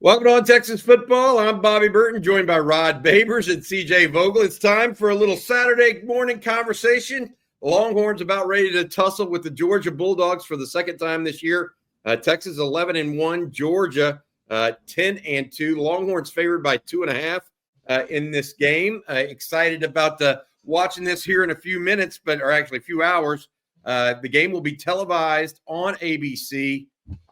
Welcome to On Texas Football. I'm Bobby Burton, joined by Rod Babers and CJ Vogel. It's time for a little Saturday morning conversation. Longhorns about ready to tussle with the Georgia Bulldogs for the second time this year. Texas 11-1, Georgia 10-2. Longhorns favored by 2.5 in this game. Excited about watching this here in a few minutes, or actually a few hours. The game will be televised on ABC.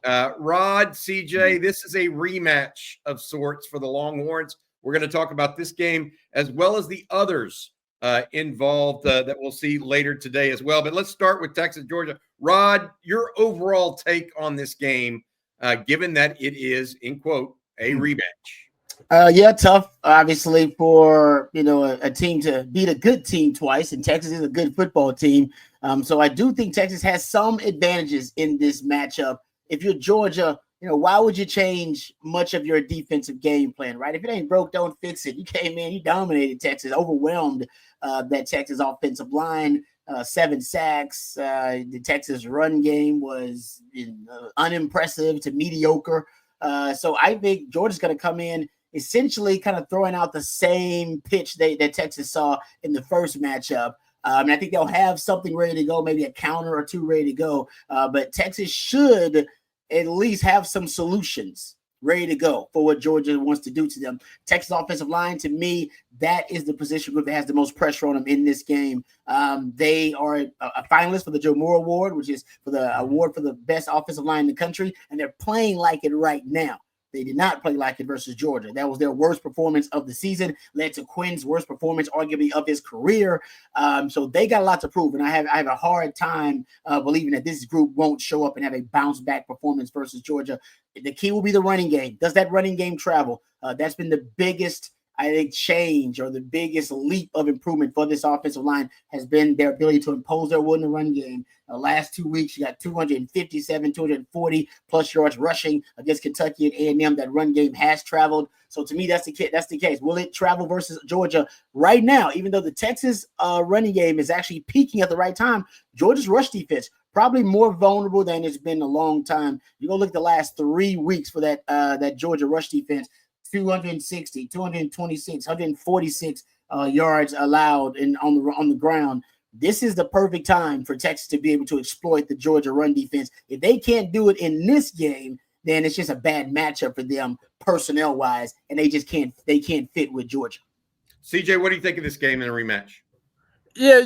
Rod, CJ, this is a rematch of sorts for the Longhorns. We're going to talk about this game as well as the others involved that we'll see later today as well. But let's start with Texas, Georgia. Rod, your overall take on this game, given that it is, in quote, a rematch. Yeah, tough, obviously, for a team to beat a good team twice, and Texas is a good football team. So I do think Texas has some advantages in this matchup. If you're Georgia, why would you change much of your defensive game plan, right? If it ain't broke, don't fix it. You came in, you dominated Texas, overwhelmed that Texas offensive line, 7 sacks. The Texas run game was unimpressive to mediocre. So I think Georgia's going to come in essentially kind of throwing out the same pitch that Texas saw in the first matchup. And I think they'll have something ready to go, maybe a counter or two ready to go. But Texas should at least have some solutions ready to go for what Georgia wants to do to them. Texas offensive line, to me, that is the position group that has the most pressure on them in this game. They are a finalist for the Joe Moore Award, which is for the award for the best offensive line in the country, and they're playing like it right now. They did not play like it versus Georgia. That was their worst performance of the season, led to Quinn's worst performance, arguably, of his career. So they got a lot to prove, and I have a hard time believing that this group won't show up and have a bounce-back performance versus Georgia. The key will be the running game. Does that running game travel? That's been the biggest, I think, change or the biggest leap of improvement for this offensive line has been their ability to impose their will in the run game. Last 2 weeks, you got 257, 240 plus yards rushing against Kentucky and A&M. That run game has traveled. So to me, that's the case. Will it travel versus Georgia right now? Even though the Texas running game is actually peaking at the right time, Georgia's rush defense probably more vulnerable than it's been in a long time. You go look at the last 3 weeks for that Georgia rush defense. 260, 226, 146 yards allowed on the ground. This is the perfect time for Texas to be able to exploit the Georgia run defense. If they can't do it in this game, then it's just a bad matchup for them personnel-wise, and they can't fit with Georgia. CJ, what do you think of this game in a rematch? Yeah,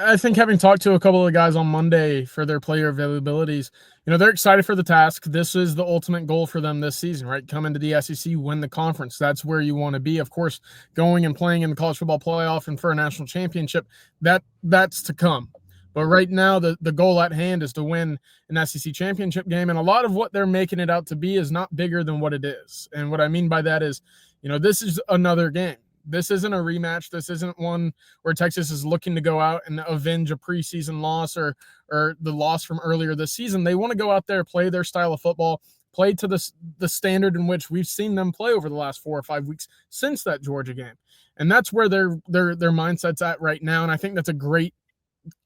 I think having talked to a couple of guys on Monday for their player availabilities, they're excited for the task. This is the ultimate goal for them this season, right? Come into the SEC, win the conference. That's where you want to be. Of course, going and playing in the college football playoff and for a national championship, that's to come. But right now, the goal at hand is to win an SEC championship game. And a lot of what they're making it out to be is not bigger than what it is. And what I mean by that is, this is another game. This isn't a rematch. This isn't one where Texas is looking to go out and avenge a preseason loss or the loss from earlier this season. They want to go out there, play their style of football, play to the standard in which we've seen them play over the last 4 or 5 weeks since that Georgia game. And that's where their mindset's at right now. And I think that's a great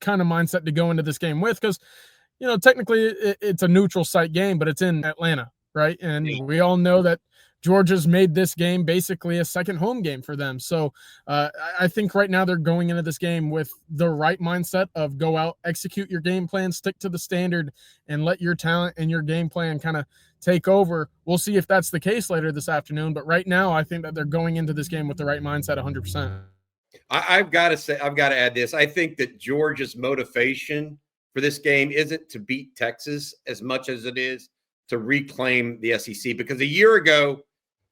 kind of mindset to go into this game with because, technically it's a neutral site game, but it's in Atlanta, right? And we all know that Georgia's made this game basically a second home game for them. So I think right now they're going into this game with the right mindset of go out, execute your game plan, stick to the standard, and let your talent and your game plan kind of take over. We'll see if that's the case later this afternoon. But right now, I think that they're going into this game with the right mindset 100%. I've got to add this. I think that Georgia's motivation for this game isn't to beat Texas as much as it is to reclaim the SEC, because a year ago,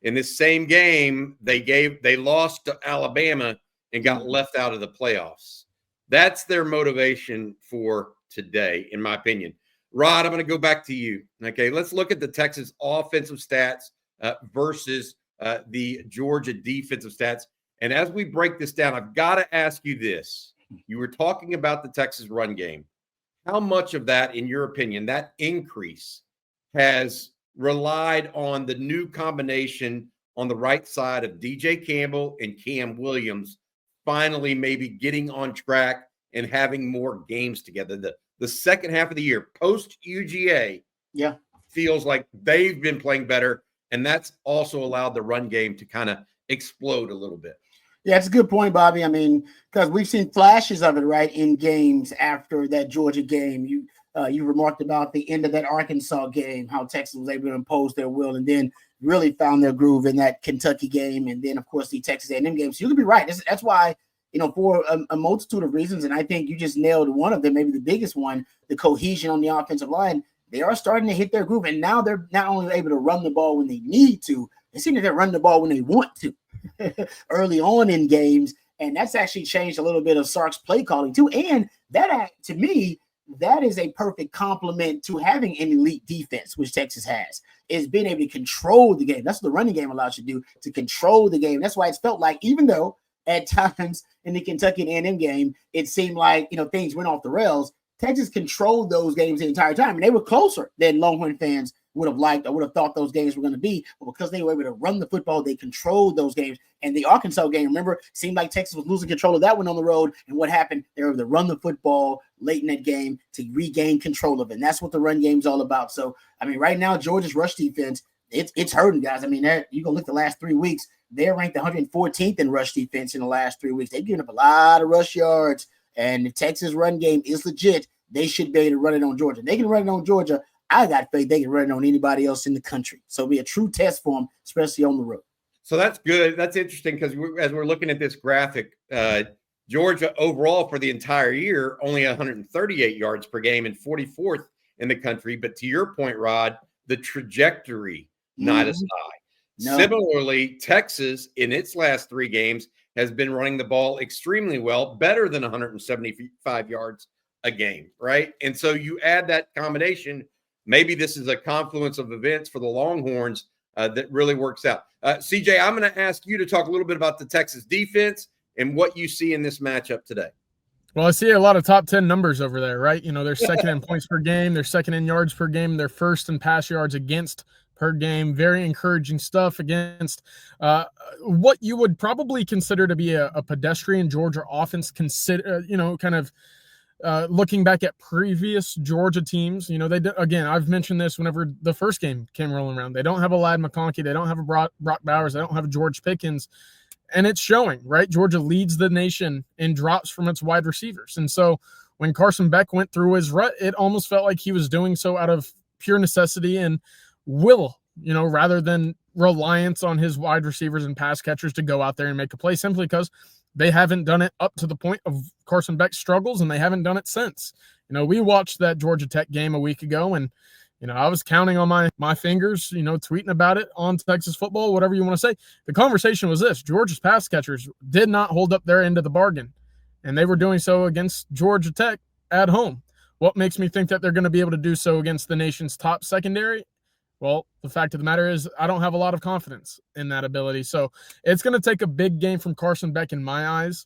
in this same game, they lost to Alabama and got left out of the playoffs. That's their motivation for today, in my opinion. Rod, I'm going to go back to you. Okay, let's look at the Texas offensive stats versus the Georgia defensive stats. And as we break this down, I've got to ask you this. You were talking about the Texas run game. How much of that, in your opinion, that increase has relied on the new combination on the right side of DJ Campbell and Cam Williams finally maybe getting on track and having more games together? The second half of the year, post-UGA, feels like they've been playing better. And that's also allowed the run game to kind of explode a little bit. Yeah, it's a good point, Bobby. I mean, because we've seen flashes of it, right, in games after that Georgia game. You remarked about the end of that Arkansas game, how Texas was able to impose their will, and then really found their groove in that Kentucky game, and then of course the Texas A&M game. So you could be right. That's why, for a multitude of reasons, and I think you just nailed one of them, maybe the biggest one, the cohesion on the offensive line. They are starting to hit their groove, and now they're not only able to run the ball when they need to, it seems that they're running the ball when they want to early on in games. And that's actually changed a little bit of Sark's play calling too. And that, to me, that is a perfect complement to having an elite defense, which Texas has, is being able to control the game. That's what the running game allows you to do, to control the game. That's why it's felt like, even though at times in the Kentucky and A&M game, it seemed like, things went off the rails, Texas controlled those games the entire time, and they were closer than Longhorn fans would have liked or would have thought those games were going to be. But because they were able to run the football, they controlled those games. And the Arkansas game, remember, seemed like Texas was losing control of that one on the road. And what happened? They were able to run the football late in that game to regain control of it. And that's what the run game is all about. So, I mean, right now, Georgia's rush defense, it's hurting, guys. I mean, you go look the last 3 weeks, they're ranked 114th in rush defense in the last 3 weeks. They've given up a lot of rush yards. And the Texas run game is legit. They should be able to run it on Georgia. They can run it on Georgia. I got faith they can run it on anybody else in the country. So it'll be a true test for them, especially on the road. So that's good. That's interesting because as we're looking at this graphic, Georgia overall for the entire year, only 138 yards per game and 44th in the country. But to your point, Rod, the trajectory, not as high. No. Similarly, Texas in its last 3 games has been running the ball extremely well, better than 175 yards a game, right? And so you add that combination, maybe this is a confluence of events for the Longhorns that really works out. CJ, I'm going to ask you to talk a little bit about the Texas defense and what you see in this matchup today. Well, I see a lot of top 10 numbers over there, right? They're second in points per game, they're second in yards per game, they're first in pass yards against per game. Very encouraging stuff against what you would probably consider to be a pedestrian Georgia offense. Looking back at previous Georgia teams, they did, again, I've mentioned this whenever the first game came rolling around. They don't have a Ladd McConkey. They don't have a Brock Bowers. They don't have a George Pickens. And it's showing, right? Georgia leads the nation in drops from its wide receivers. And so when Carson Beck went through his rut, it almost felt like he was doing so out of pure necessity and will, rather than reliance on his wide receivers and pass catchers to go out there and make a play, simply because they haven't done it up to the point of Carson Beck's struggles, and they haven't done it since. We watched that Georgia Tech game a week ago, and, I was counting on my fingers, tweeting about it on Texas football, whatever you want to say. The conversation was this: Georgia's pass catchers did not hold up their end of the bargain, and they were doing so against Georgia Tech at home. What makes me think that they're going to be able to do so against the nation's top secondary? Well, the fact of the matter is I don't have a lot of confidence in that ability. So it's going to take a big game from Carson Beck in my eyes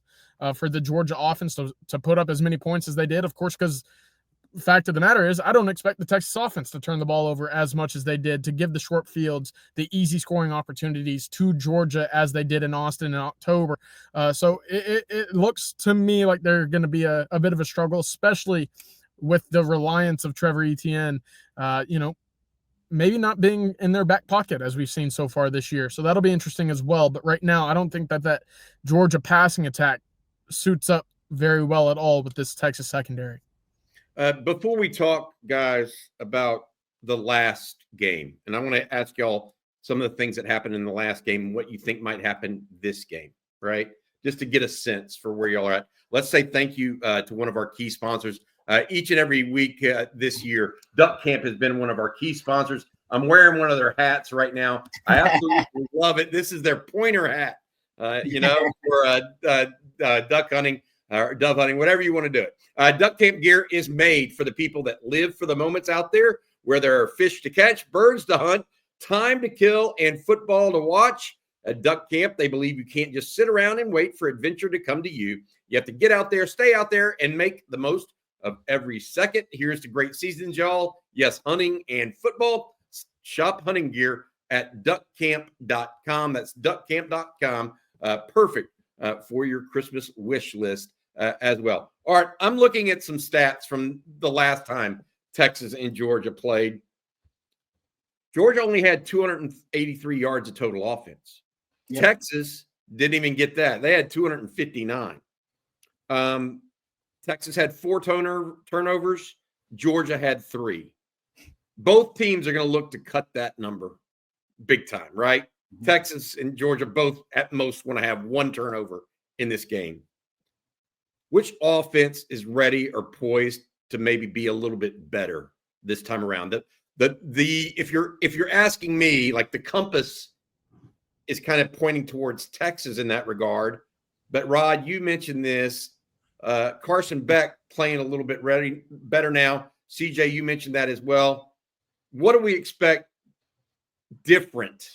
for the Georgia offense to put up as many points as they did, of course, because the fact of the matter is I don't expect the Texas offense to turn the ball over as much as they did, to give the short fields, the easy scoring opportunities to Georgia as they did in Austin in October. So it looks to me like they're going to be a bit of a struggle, especially with the reliance of Trevor Etienne, maybe not being in their back pocket as we've seen so far this year. So that'll be interesting as well. But right now, I don't think that Georgia passing attack suits up very well at all with this Texas secondary. Before we talk, guys, about the last game, and I want to ask y'all some of the things that happened in the last game and what you think might happen this game, right? Just to get a sense for where y'all are at. Let's say thank you to one of our key sponsors. Each and every week this year, Duck Camp has been one of our key sponsors. I'm wearing one of their hats right now. I absolutely love it. This is their pointer hat, for duck hunting or dove hunting, whatever you want to do it. Duck Camp gear is made for the people that live for the moments out there where there are fish to catch, birds to hunt, time to kill, and football to watch. At Duck Camp, they believe you can't just sit around and wait for adventure to come to you. You have to get out there, stay out there, and make the most of every second. Here's the great seasons, y'all. Yes, hunting and football. Shop hunting gear at duckcamp.com. That's duckcamp.com. Perfect for your Christmas wish list as well. All right, I'm looking at some stats from the last time Texas and Georgia played. Georgia only had 283 yards of total offense. Yep. Texas didn't even get that. They had 259. Texas had 4 turnovers. Georgia had 3. Both teams are going to look to cut that number big time, right? Mm-hmm. Texas and Georgia both at most want to have 1 turnover in this game. Which offense is ready or poised to maybe be a little bit better this time around? If you're asking me, like, the compass is kind of pointing towards Texas in that regard. But Rod, you mentioned this. Carson Beck playing a little bit better now. CJ, you mentioned that as well. What do we expect different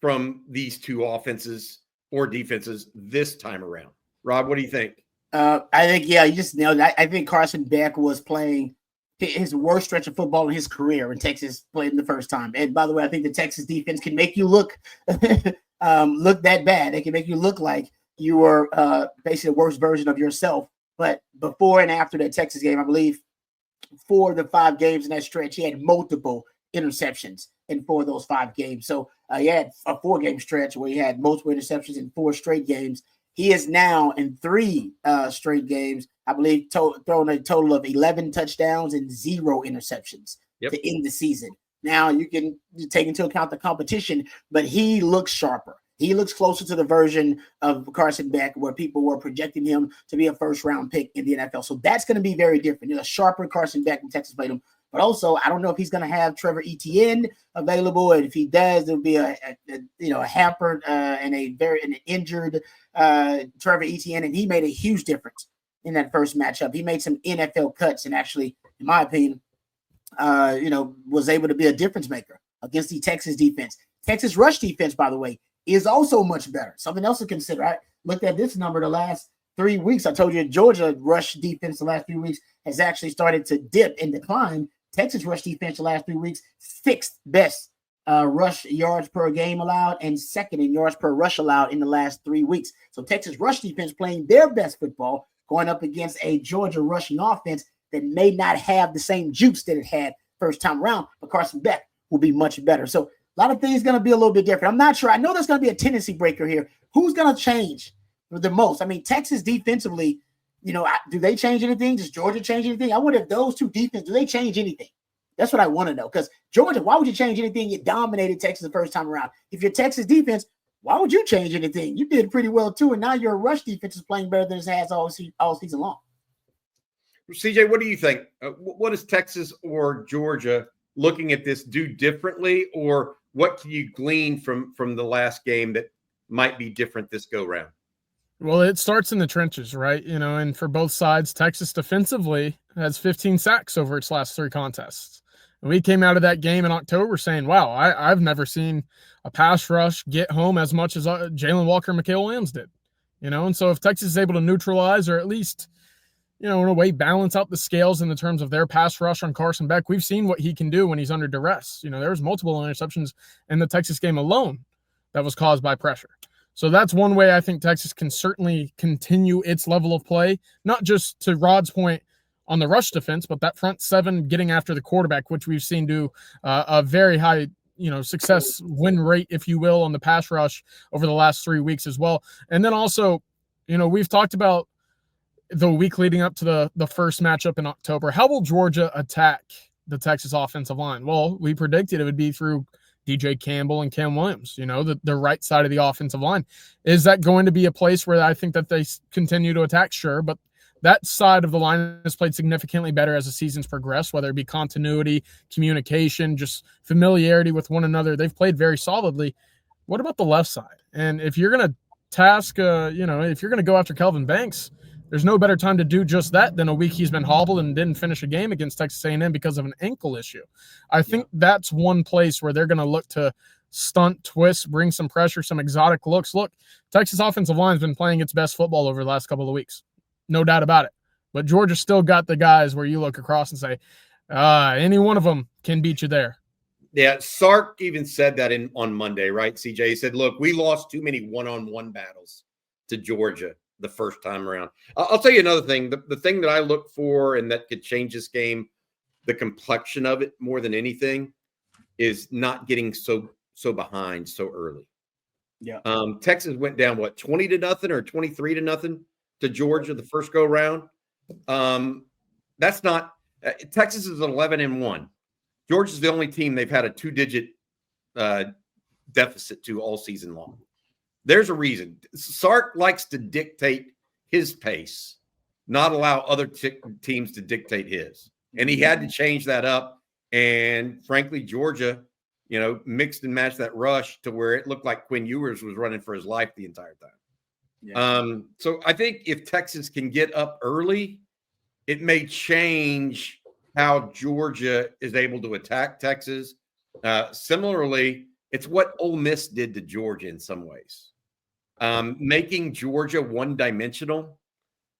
from these 2 offenses or defenses this time around? Rod, what do you think? I think, yeah, you just nailed it. I think Carson Beck was playing his worst stretch of football in his career when Texas played him the first time. And by the way, I think the Texas defense can make you look look that bad. They can make you look like you were basically the worst version of yourself. But before and after that Texas game, I believe 4 of the 5 games in that stretch, he had multiple interceptions in 4 of those 5 games. So he had a 4-game stretch where he had multiple interceptions in 4 straight games. He is now in 3 straight games, I believe, throwing a total of 11 touchdowns and 0 interceptions to end the season. Now, you can take into account the competition, but he looks sharper. He looks closer to the version of Carson Beck where people were projecting him to be a first-round pick in the NFL. So that's going to be very different. There's a sharper Carson Beck when Texas played him. But also, I don't know if he's going to have Trevor Etienne available, and if he does, there'll be a hampered and an injured Trevor Etienne, and he made a huge difference in that first matchup. He made some NFL cuts, and actually, in my opinion, was able to be a difference maker against the Texas defense. Texas rush defense, by the way, is also much better. Something else to consider. I looked at this number the last 3 weeks. I told you Georgia rush defense the last 3 weeks has actually started to dip and decline. Texas rush defense the last 3 weeks, 6th best rush yards per game allowed and 2nd in yards per rush allowed in the last 3 weeks. So Texas rush defense playing their best football, going up against a Georgia rushing offense that may not have the same juice that it had first time around, but Carson Beck will be much better. So a lot of things going to be a little bit different. I'm not sure. I know there's going to be a tendency breaker here. Who's going to change the most? I mean, Texas defensively, do they change anything? Does Georgia change anything? I wonder if those 2 defenses, do they change anything? That's what I want to know. Because Georgia, why would you change anything? You dominated Texas the first time around. If you're Texas defense, why would you change anything? You did pretty well too, and now your rush defense is playing better than it has all season long. CJ, what do you think? What is Texas or Georgia looking at this do differently, or what can you glean from the last game that might be different this go round? Well, it starts in the trenches, right? And for both sides, Texas defensively has 15 sacks over its last 3 contests. And we came out of that game in October saying, wow, I've never seen a pass rush get home as much as Jalen Walker and Mikael Williams did. And so if Texas is able to neutralize or at least, in a way, balance out the scales in the terms of their pass rush on Carson Beck, we've seen what he can do when he's under duress. There was multiple interceptions in the Texas game alone that was caused by pressure. So that's one way I think Texas can certainly continue its level of play, not just to Rod's point on the rush defense, but that front 7 getting after the quarterback, which we've seen do a very high, success win rate, if you will, on the pass rush over the last 3 weeks as well. And then also, we've talked about the week leading up to the first matchup in October. How will Georgia attack the Texas offensive line? Well, we predicted it would be through DJ Campbell and Cam Williams, the right side of the offensive line. Is that going to be a place where I think that they continue to attack? Sure, but that side of the line has played significantly better as the season's progressed, whether it be continuity, communication, just familiarity with one another. They've played very solidly. What about the left side? And if you're going to task, if you're going to go after Kelvin Banks, there's no better time to do just that than a week he's been hobbled and didn't finish a game against Texas A&M because of an ankle issue. I think that's one place where they're going to look to stunt, twist, bring some pressure, some exotic looks. Look, Texas offensive line has been playing its best football over the last couple of weeks. No doubt about it. But Georgia still got the guys where you look across and say, any one of them can beat you there. Yeah, Sark even said that on Monday, right, CJ? He said, look, we lost too many one-on-one battles to Georgia the first time around. I'll tell you another thing. The thing that I look for and that could change this game, the complexion of it more than anything, is not getting so behind so early. Yeah. Texas went down 20-0 or 23-0 to Georgia the first go round. That's not Texas is 11-1. Georgia's the only team they've had a 2-digit deficit to all season long. There's a reason. Sark likes to dictate his pace, not allow other teams to dictate his. And he had to change that up. And frankly, Georgia, mixed and matched that rush to where it looked like Quinn Ewers was running for his life the entire time. Yeah. So I think if Texas can get up early, it may change how Georgia is able to attack Texas. Similarly, it's what Ole Miss did to Georgia in some ways, making Georgia one-dimensional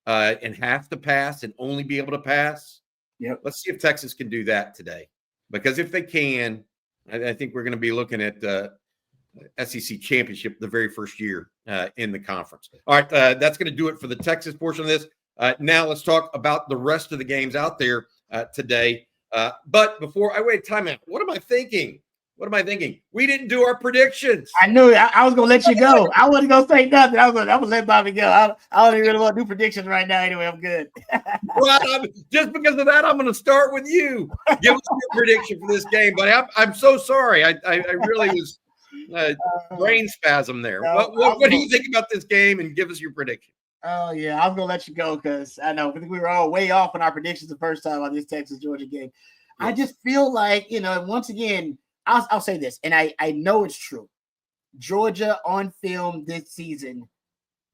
and have to pass and only be able to pass. Yep. Let's see if Texas can do that today, because if they can, I think we're going to be looking at SEC championship the very first year in the conference. All right, that's going to do it for the Texas portion of this. Now let's talk about the rest of the games out there today. But before I wait, timeout. What am I thinking? We didn't do our predictions. I knew I was gonna let you go. I wasn't gonna say nothing. I'm gonna let Bobby go. I don't even really want to do predictions right now. Anyway, I'm good. Well, just because of that, I'm going to start with you. Give us your prediction for this game, but I'm so sorry. I really was brain spasm there. No, what do you think about this game? And give us your prediction. Oh yeah, I was gonna let you go because I know. I think we were all way off on our predictions the first time on this Texas Georgia game. Yes. I just feel like once again. I'll say this, and I know it's true. Georgia on film this season,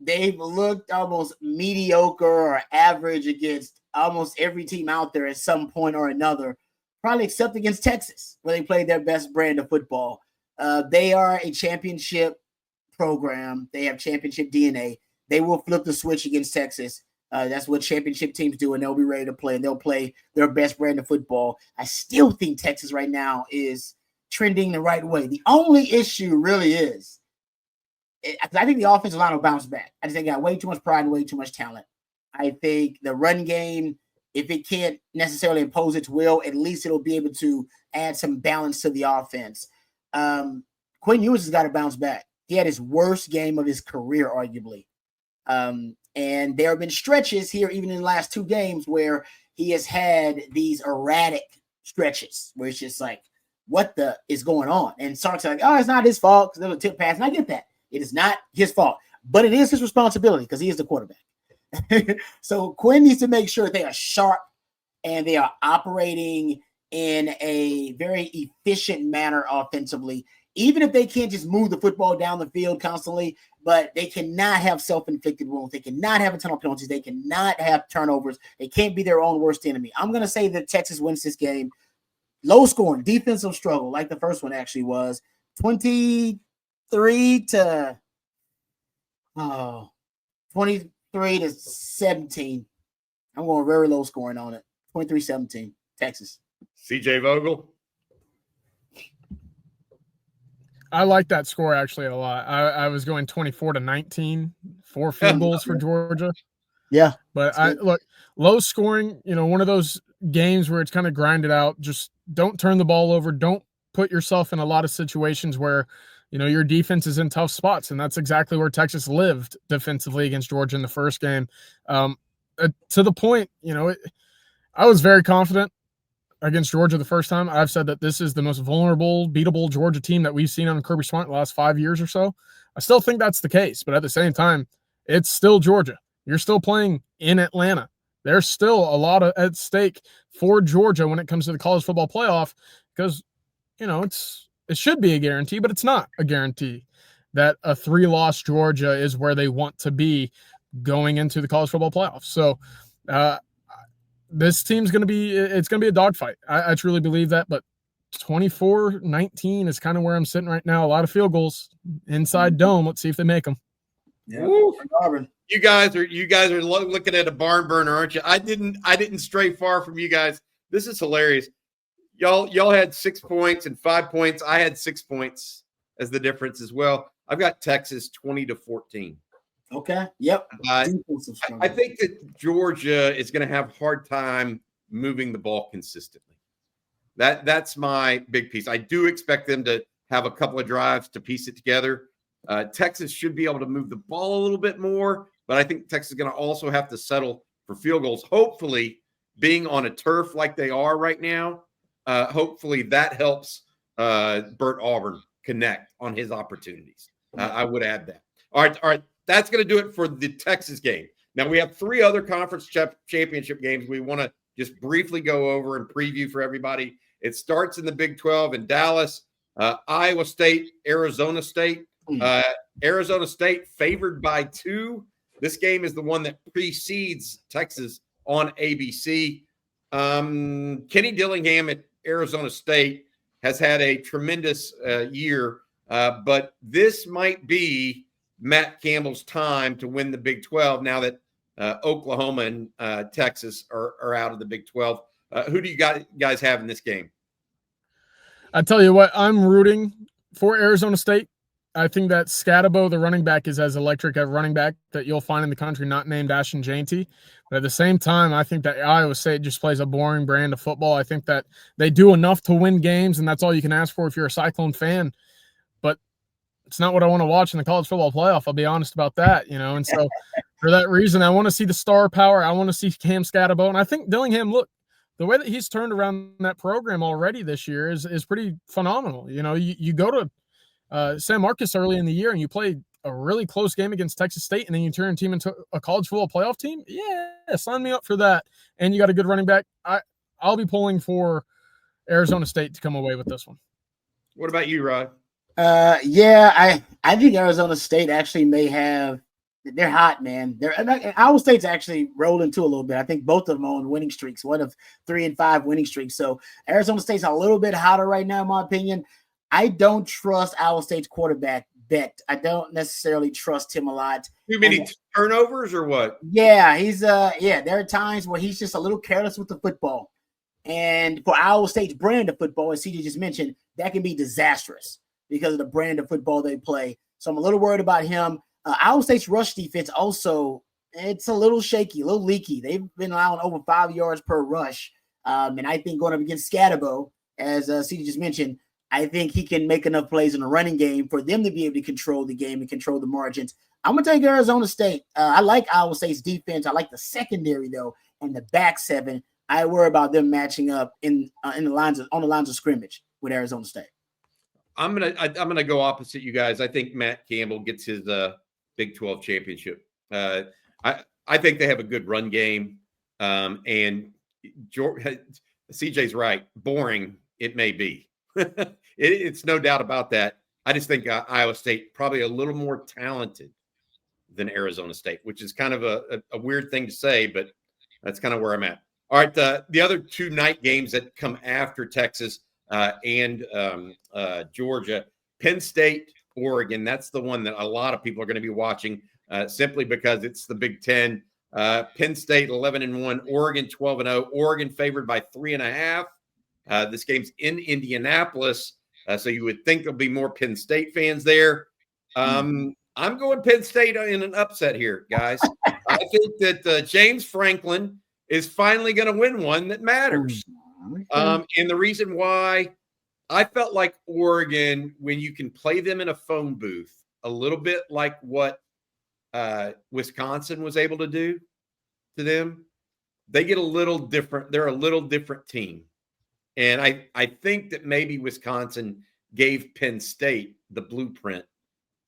they've looked almost mediocre or average against almost every team out there at some point or another, probably except against Texas, where they played their best brand of football. They are a championship program. They have championship DNA. They will flip the switch against Texas. That's what championship teams do, and they'll be ready to play, and they'll play their best brand of football. I still think Texas right now is trending the right way. The only issue really is, I think the offensive line will bounce back. I just think they got way too much pride and way too much talent. I think the run game, if it can't necessarily impose its will, at least it'll be able to add some balance to the offense. Quinn Ewers has got to bounce back. He had his worst game of his career, arguably. And there have been stretches here, even in the last two games, where he has had these erratic stretches where it's just like, what the is going on? And Sark's like, oh, it's not his fault because there's a tip pass. And I get that. It is not his fault, but it is his responsibility because he is the quarterback. So Quinn needs to make sure they are sharp and they are operating in a very efficient manner offensively, even if they can't just move the football down the field constantly, but they cannot have self-inflicted wounds. They cannot have a ton of penalties. They cannot have turnovers. They can't be their own worst enemy. I'm going to say that Texas wins this game. Low scoring, defensive struggle, like the first one actually was. 23 to 17. I'm going very low scoring on it. 23-17, Texas. CJ Vogel. I like that score actually a lot. I was going 24-19, 4 field goals for Georgia. Yeah. But look, low scoring, one of those games where it's kind of grinded out. Just don't turn the ball over. Don't put yourself in a lot of situations where, your defense is in tough spots. And that's exactly where Texas lived defensively against Georgia in the first game. To the point, I was very confident against Georgia the first time. I've said that this is the most vulnerable, beatable Georgia team that we've seen on Kirby Smart the last 5 years or so. I still think that's the case, but at the same time, it's still Georgia. You're still playing in Atlanta. There's still a lot at stake for Georgia when it comes to the college football playoff because, it should be a guarantee, but it's not a guarantee that a 3-loss Georgia is where they want to be going into the college football playoff. So this team's going to be a dogfight. I truly believe that, but 24-19 is kind of where I'm sitting right now. A lot of field goals inside dome. Let's see if they make them. Yeah. You guys are looking at a barn burner, aren't you? I didn't stray far from you guys. This is hilarious. Y'all had 6 points and 5 points. I had 6 points as the difference as well. I've got Texas 20-14. Okay. Yep. I think that Georgia is going to have a hard time moving the ball consistently. That's my big piece. I do expect them to have a couple of drives to piece it together. Texas should be able to move the ball a little bit more, but I think Texas is going to also have to settle for field goals. Hopefully, being on a turf like they are right now, hopefully that helps Burt Auburn connect on his opportunities. I would add that. All right. That's going to do it for the Texas game. Now we have 3 other conference championship games we want to just briefly go over and preview for everybody. It starts in the Big 12 in Dallas, Iowa State, Arizona State. Arizona State favored by 2. This game is the one that precedes Texas on ABC. Kenny Dillingham at Arizona State has had a tremendous year, but this might be Matt Campbell's time to win the Big 12 now that Oklahoma and Texas are out of the Big 12. Who do you guys have in this game? I tell you what, I'm rooting for Arizona State. I think that Scatabo, the running back, is as electric a running back that you'll find in the country, not named Ashton Janty. But at the same time, I think that Iowa State just plays a boring brand of football. I think that they do enough to win games, and that's all you can ask for if you're a Cyclone fan. But it's not what I want to watch in the college football playoff. I'll be honest about that, And so for that reason, I want to see the star power. I want to see Cam Scatabo. And I think Dillingham, look, the way that he's turned around that program already this year is pretty phenomenal. You go to San Marcos early in the year and you play a really close game against Texas State and then you turn a team into a college football playoff team. Yeah, sign me up for that. And you got a good running back. I'll be pulling for Arizona State to come away with this one. What about you, Rod? I think Arizona State actually may have. They're hot, man. Iowa State's actually rolling too a little bit. I think both of them are on winning streaks, one of 3 and 5 winning streaks. So Arizona State's a little bit hotter right now, in my opinion. I don't trust Iowa State's quarterback, Beck. I don't necessarily trust him a lot. Too many turnovers or what? Yeah, there are times where he's just a little careless with the football. And for Iowa State's brand of football, as CJ just mentioned, that can be disastrous because of the brand of football they play. So I'm a little worried about him. Iowa State's rush defense also, it's a little shaky, a little leaky. They've been allowing over 5 yards per rush. And I think going up against Scatabo, as CJ just mentioned, I think he can make enough plays in the running game for them to be able to control the game and control the margins. I'm going to take Arizona State. I like Iowa State's defense. I like the secondary, though, and the back 7. I worry about them matching up on the lines of scrimmage with Arizona State. I'm gonna go opposite you guys. I think Matt Campbell gets his Big 12 championship. I think they have a good run game, and CJ's right. Boring it may be. It's no doubt about that. I just think Iowa State probably a little more talented than Arizona State, which is kind of a weird thing to say, but that's kind of where I'm at. All right, the other 2 night games that come after Texas and Georgia, Penn State, Oregon. That's the one that a lot of people are going to be watching simply because it's the Big Ten. Penn State 11-1, Oregon 12-0. Oregon favored by 3.5. This game's in Indianapolis, so you would think there'll be more Penn State fans there. I'm going Penn State in an upset here, guys. I think that James Franklin is finally going to win one that matters. And the reason why I felt like Oregon, when you can play them in a phone booth, a little bit like what Wisconsin was able to do to them, they get a little different. They're a little different team. And I think that maybe Wisconsin gave Penn State the blueprint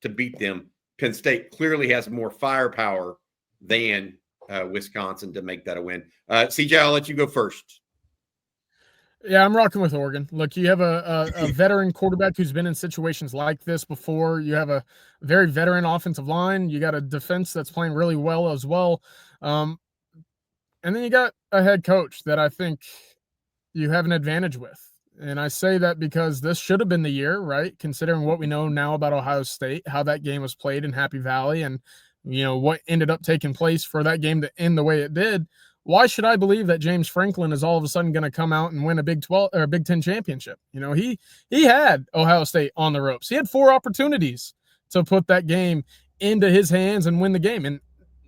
to beat them. Penn State clearly has more firepower than Wisconsin to make that a win. CJ, I'll let you go first. Yeah, I'm rocking with Oregon. Look, you have a veteran quarterback who's been in situations like this before. You have a very veteran offensive line. You got a defense that's playing really well as well. And then you got a head coach that I think you have an advantage with. And I say that because this should have been the year, right? Considering what we know now about Ohio State, how that game was played in Happy Valley, and what ended up taking place for that game to end the way it did. Why should I believe that James Franklin is all of a sudden going to come out and win a Big 12 or a Big 10 championship? He had Ohio State on the ropes. He had 4 opportunities to put that game into his hands and win the game, and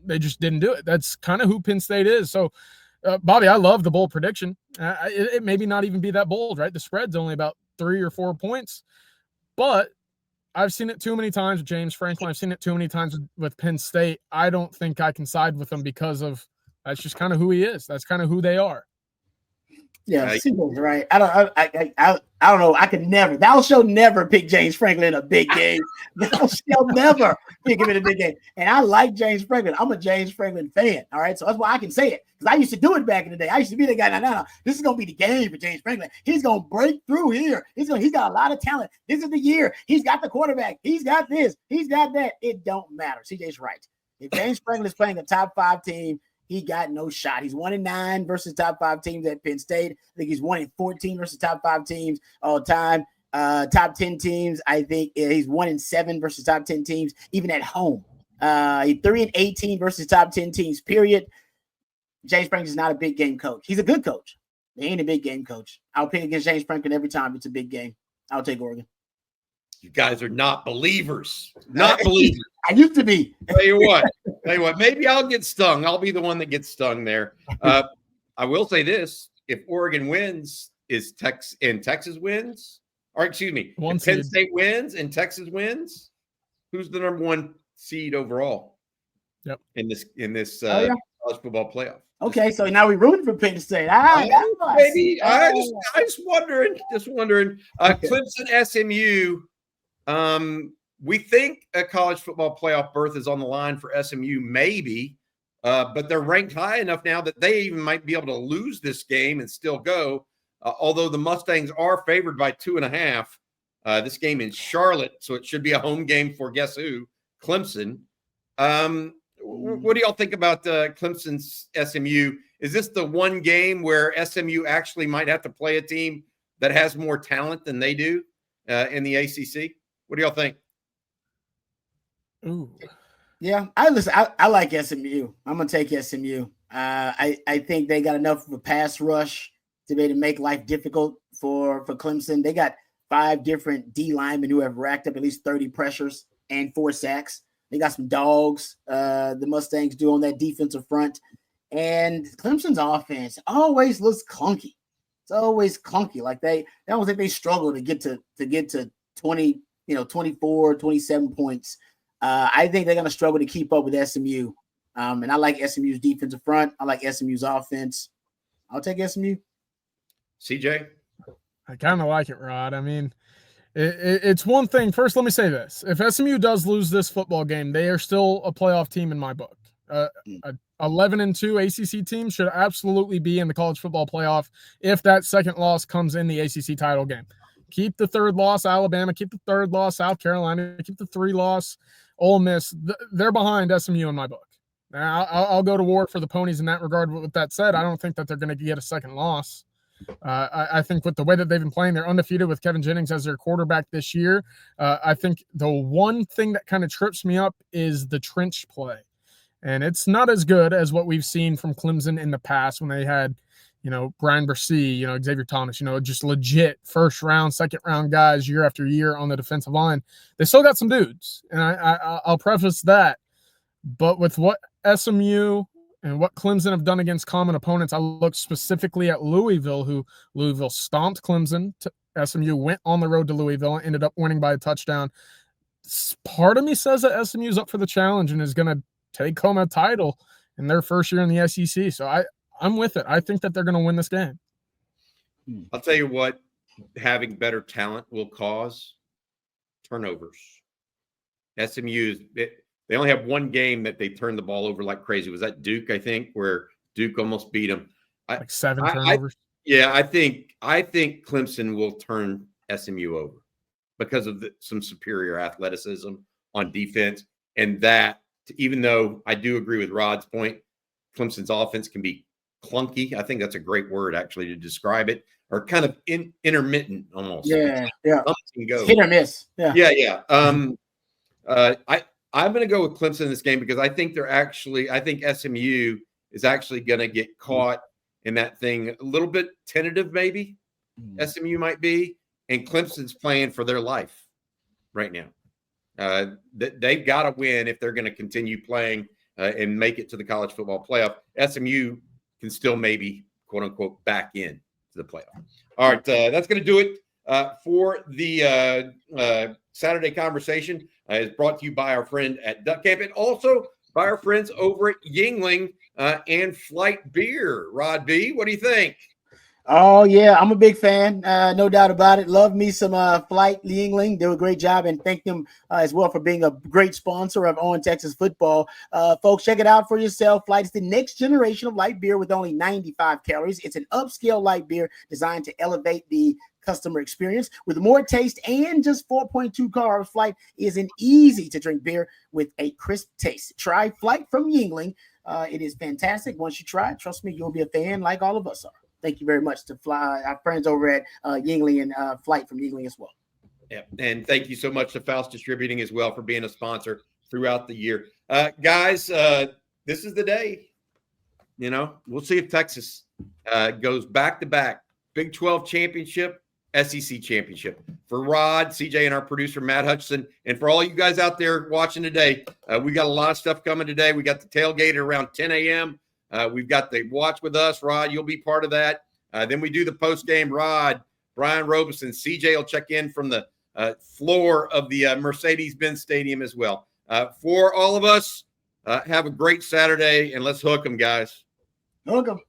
they just didn't do it. That's kind of who Penn State is. So Bobby, I love the bold prediction. It maybe not even be that bold, right? The spread's only about 3 or 4 points, but I've seen it too many times with James Franklin. I've seen it too many times with Penn State. I don't think I can side with them because of that's just kind of who he is. That's kind of who they are. Yeah, CJ's right. I don't know. I could never. Thou shalt never pick James Franklin in a big game. Thou shalt never pick him in a big game. And I like James Franklin. I'm a James Franklin fan. All right, so that's why I can say it because I used to do it back in the day. I used to be the guy. No. This is gonna be the game for James Franklin. He's gonna break through here. He's got a lot of talent. This is the year. He's got the quarterback. He's got this. He's got that. It don't matter. CJ's right. If James Franklin is playing a top 5 team, he got no shot. He's 1-9 versus top 5 teams at Penn State. I think he's 1-14 versus top 5 teams all time. Top 10 teams, I think he's 1-7 versus top 10 teams, even at home. He's 3-18 versus top 10 teams, period. James Franklin is not a big game coach. He's a good coach. He ain't a big game coach. I'll pick against James Franklin every time it's a big game. I'll take Oregon. You guys are not believers. Not believers. I used to be. Tell you what. Maybe I'll get stung. I'll be the one that gets stung there. I will say this: if Oregon wins, Texas wins, or excuse me, if Penn State wins and Texas wins, who's the number 1 seed overall? Yep. In this college football playoff. Okay, so now we're rooting for Penn State. Maybe I just wondering. Clemson, SMU. We think a college football playoff berth is on the line for SMU, maybe, but they're ranked high enough now that they even might be able to lose this game and still go. Although the Mustangs are favored by 2.5. This game in Charlotte, so it should be a home game for guess who? Clemson. What do y'all think about Clemson's SMU? Is this the one game where SMU actually might have to play a team that has more talent than they do in the ACC? What do y'all think? Ooh, yeah. I like SMU. I'm gonna take SMU. I think they got enough of a pass rush to be able to make life difficult for Clemson. They got 5 different D linemen who have racked up at least 30 pressures and 4 sacks. They got some dogs. The Mustangs do on that defensive front, and Clemson's offense always looks clunky. It's always clunky. Like they struggle to get to 20. 24, 27 points. I think they're going to struggle to keep up with SMU. And I like SMU's defensive front. I like SMU's offense. I'll take SMU. CJ? I kind of like it, Rod. I mean, it's one thing. First, let me say this. If SMU does lose this football game, they are still a playoff team in my book. 11-2 ACC team should absolutely be in the college football playoff if that second loss comes in the ACC title game. Keep the 3rd loss, Alabama. Keep the 3rd loss, South Carolina. Keep the 3 loss, Ole Miss. They're behind SMU in my book. Now, I'll go to war for the ponies in that regard. With that said, I don't think that they're going to get a second loss. I think with the way that they've been playing, they're undefeated with Kevin Jennings as their quarterback this year. I think the one thing that kind of trips me up is the trench play. And it's not as good as what we've seen from Clemson in the past when they had Brian Bresee, Xavier Thomas, just legit 1st round, 2nd round guys year after year on the defensive line. They still got some dudes, and I'll preface that. But with what SMU and what Clemson have done against common opponents, I look specifically at Louisville, who Louisville stomped Clemson. SMU went on the road to Louisville and ended up winning by a touchdown. Part of me says that SMU is up for the challenge and is going to take home a title in their first year in the SEC. So I'm with it. I think that they're going to win this game. I'll tell you what, having better talent will cause turnovers. SMU, they only have one game that they turned the ball over like crazy. Was that Duke, I think, where Duke almost beat them? Like 7 turnovers? I think Clemson will turn SMU over because of some superior athleticism on defense. And that, even though I do agree with Rod's point, Clemson's offense can be clunky. I think that's a great word actually to describe it, or kind of intermittent almost. Yeah. Go. Hit or miss. Yeah. I'm going to go with Clemson in this game because I think SMU is actually going to get caught in that thing a little bit tentative, maybe. SMU might be, and Clemson's playing for their life right now. They've got to win if they're going to continue playing and make it to the college football playoff. SMU can still maybe, quote unquote, back in to the playoff. All right, that's going to do it for the Saturday conversation. It's brought to you by our friend at Duck Camp and also by our friends over at Yingling and Flight Beer. Rod B, what do you think? Oh, yeah, I'm a big fan. No doubt about it. Love me some Flight Yingling. Do a great job, and thank them as well for being a great sponsor of On Texas Football. Folks, check it out for yourself. Flight is the next generation of light beer with only 95 calories. It's an upscale light beer designed to elevate the customer experience with more taste and just 4.2 carbs. Flight is an easy-to-drink beer with a crisp taste. Try Flight from Yingling. It is fantastic. Once you try it, trust me, you'll be a fan like all of us are. Thank you very much to our friends over at Yingling and Flight from Yingling as well. Yeah, and thank you so much to Faust Distributing as well for being a sponsor throughout the year. Guys, this is the day. You know, we'll see if Texas goes back-to-back Big 12 championship, SEC championship. For Rod, CJ, and our producer, Matt Hutchison, and for all you guys out there watching today, we got a lot of stuff coming today. We got the tailgate at around 10 a.m., we've got the Watch With Us. Rod, you'll be part of that. Then we do the post-game. Rod, Brian Robeson, CJ will check in from the floor of the Mercedes-Benz Stadium as well. For all of us, have a great Saturday, and let's hook them, guys. Hook them.